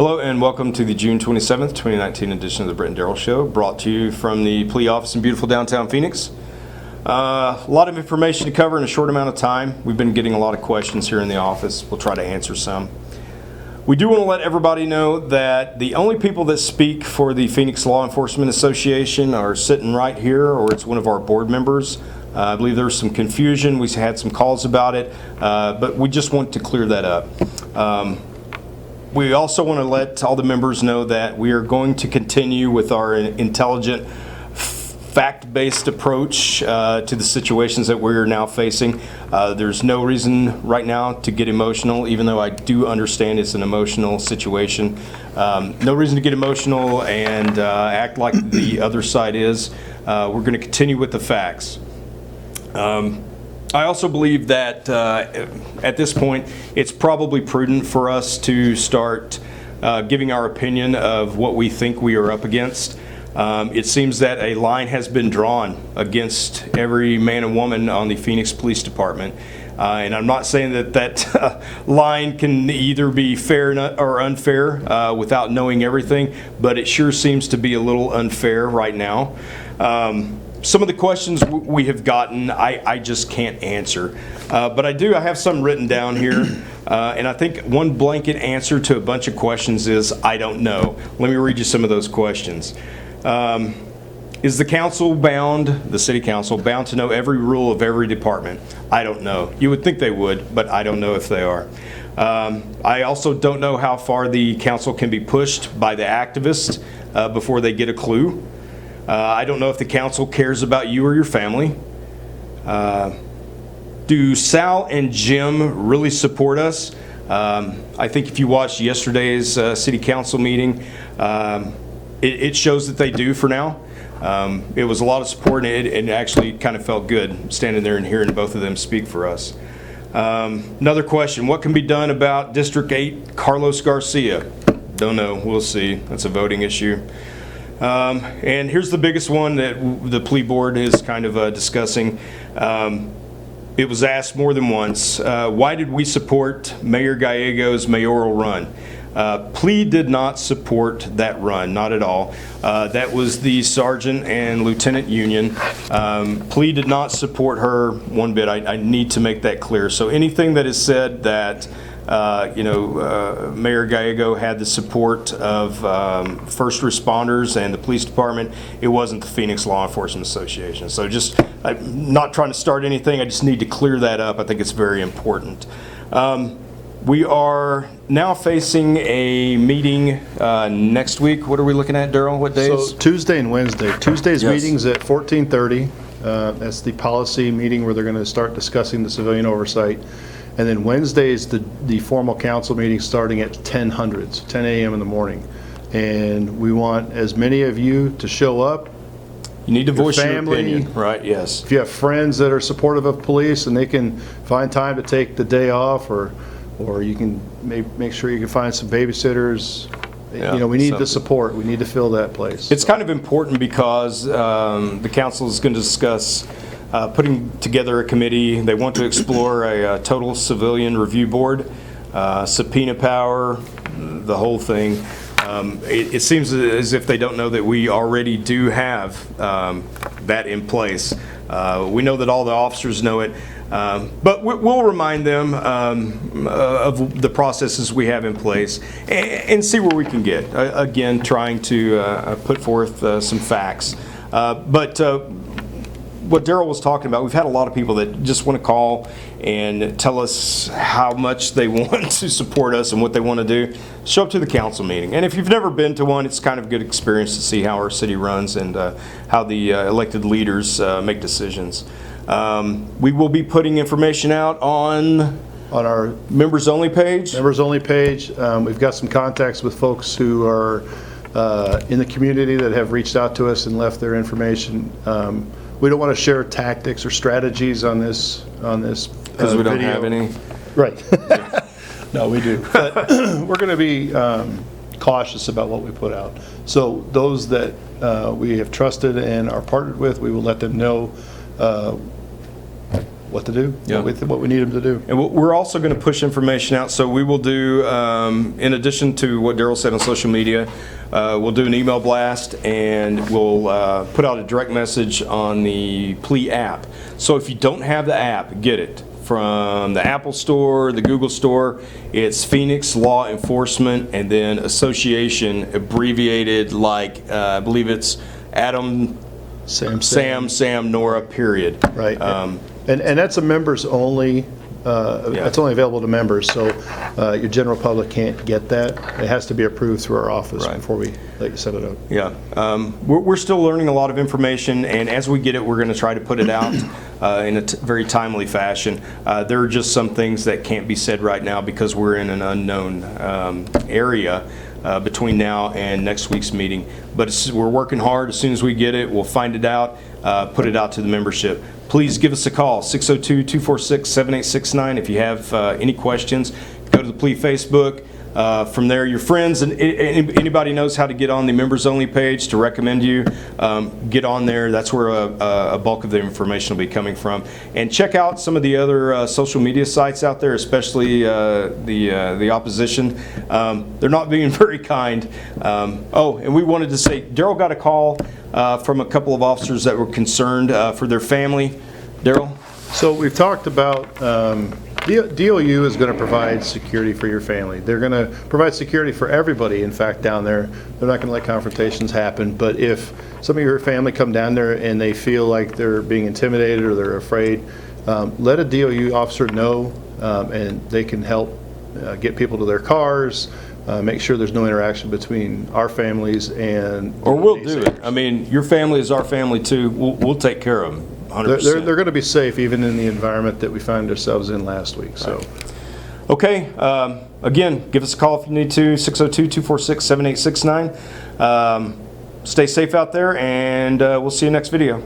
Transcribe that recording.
Hello and welcome to the June 27th, 2019 edition of the Britt and Daryl Show, brought to you from the plea office in beautiful downtown Phoenix. A lot of information to cover in a short amount of time. We've been getting a lot of questions here in the office. We'll try to answer some. We do want to let everybody know that the only people that speak for the Phoenix Law Enforcement Association are sitting right here, or it's one of our board members. I believe there was some confusion. We had some calls about it, but we just want to clear that up. We also want to let all the members know that we are going to continue with our intelligent, fact-based approach to the situations that we're now facing. There's no reason right now to get emotional, even though I do understand it's an emotional situation. No reason to get emotional and act like the other side is. We're going to continue with the facts. I also believe that at this point, it's probably prudent for us to start giving our opinion of what we think we are up against. It seems that a line has been drawn against every man and woman on the Phoenix Police Department. And I'm not saying that that line can either be fair or unfair without knowing everything, but it sure seems to be a little unfair right now. Some of the questions we have gotten, I just can't answer. But I have some written down here. And I think one blanket answer to a bunch of questions is, I don't know. Let me read you some of those questions. Is the council bound, the city council, bound to know every rule of every department? I don't know. You would think they would, but I don't know if they are. I also don't know how far the council can be pushed by the activists before they get a clue. I don't know if the council cares about you or your family. Do Sal and Jim really support us? I think if you watched yesterday's city council meeting, it shows that they do for now. It was a lot of support, and it actually kind of felt good standing there and hearing both of them speak for us. Another question, what can be done about District 8 Carlos Garcia? Don't know, we'll see. That's a voting issue. And here's the biggest one that the plea board is kind of discussing. It was asked more than once, why did we support Mayor Gallego's mayoral run? Plea did not support that run, not at all. That was the sergeant and lieutenant union. Plea did not support her one bit. I need to make that clear. So anything that is said that Mayor Gallego had the support of first responders and the police department, it wasn't the Phoenix Law Enforcement Association. So I'm not trying to start anything, I just need to clear that up. I think it's very important. We are now facing a meeting next week. What are we looking at, Daryl? What days? So Tuesday and Wednesday. Tuesday's Yes. meeting's at 14:30. That's the policy meeting where they're going to start discussing the civilian oversight. And then Wednesday is the formal council meeting starting at 10 a.m. in the morning. And we want as many of you to show up. You need to voice your family, opinion, right? Yes. If you have friends that are supportive of police and they can find time to take the day off, or you can make sure you can find some babysitters. Yeah, we need something. the support. We need to fill that place. It's kind of important because the council is going to discuss putting together a committee. They want to explore a total civilian review board, subpoena power, the whole thing. It seems as if they don't know that we already do have that in place. We know that all the officers know it, but we'll remind them of the processes we have in place and see where we can get. Again, trying to put forth some facts. But what Daryl was talking about, we've had a lot of people that just want to call and tell us how much they want to support us and what they want to do. Show up to the council meeting. And if you've never been to one, it's kind of a good experience to see how our city runs and how the elected leaders make decisions. We will be putting information out on our members only page. Members only page. We've got some contacts with folks who are in the community that have reached out to us and left their information. We don't want to share tactics or strategies on this because we don't video. have any. Right. No, we do. But we're going to be cautious about what we put out. So those that we have trusted and are partnered with, we will let them know what to do, Yeah. what we need them to do. And we're also going to push information out. So we will do, in addition to what Daryl said on social media, we'll do an email blast, and we'll put out a direct message on the Plea app. So if you don't have the app, get it from the Apple Store, the Google Store. It's Phoenix Law Enforcement, and then Association, abbreviated like, I believe it's Adam, Sam, Nora, period. Right. And that's a members only, that's only available to members, so your general public can't get that. It has to be approved through our office Right. before we let you set it up. Yeah, we're still learning a lot of information, and as we get it, we're going to try to put it out in a very timely fashion. There are just some things that can't be said right now because we're in an unknown area between now and next week's meeting. But we're working hard. As soon as we get it, we'll find it out, put it out to the membership. Please give us a call, 602-246-7869. If you have any questions, go to the Plea Facebook. From there, your friends and anybody knows how to get on the members only page to recommend you, get on there. That's where a bulk of the information will be coming from. And check out some of the other social media sites out there, especially the opposition. They're not being very kind. Oh, and we wanted to say, Daryl got a call from a couple of officers that were concerned for their family. Daryl? So we've talked about, DOU is going to provide security for your family. They're going to provide security for everybody, in fact, down there. They're not going to let confrontations happen, but if some of your family come down there and they feel like they're being intimidated or they're afraid, let a DOU officer know, and they can help get people to their cars, make sure there's no interaction between our families and... Or we'll do it. I mean, your family is our family too. We'll take care of them. 100%. They're going to be safe even in the environment that we found ourselves in last week. So, Okay. Again, give us a call if you need to, 602-246-7869. Stay safe out there, and we'll see you next video.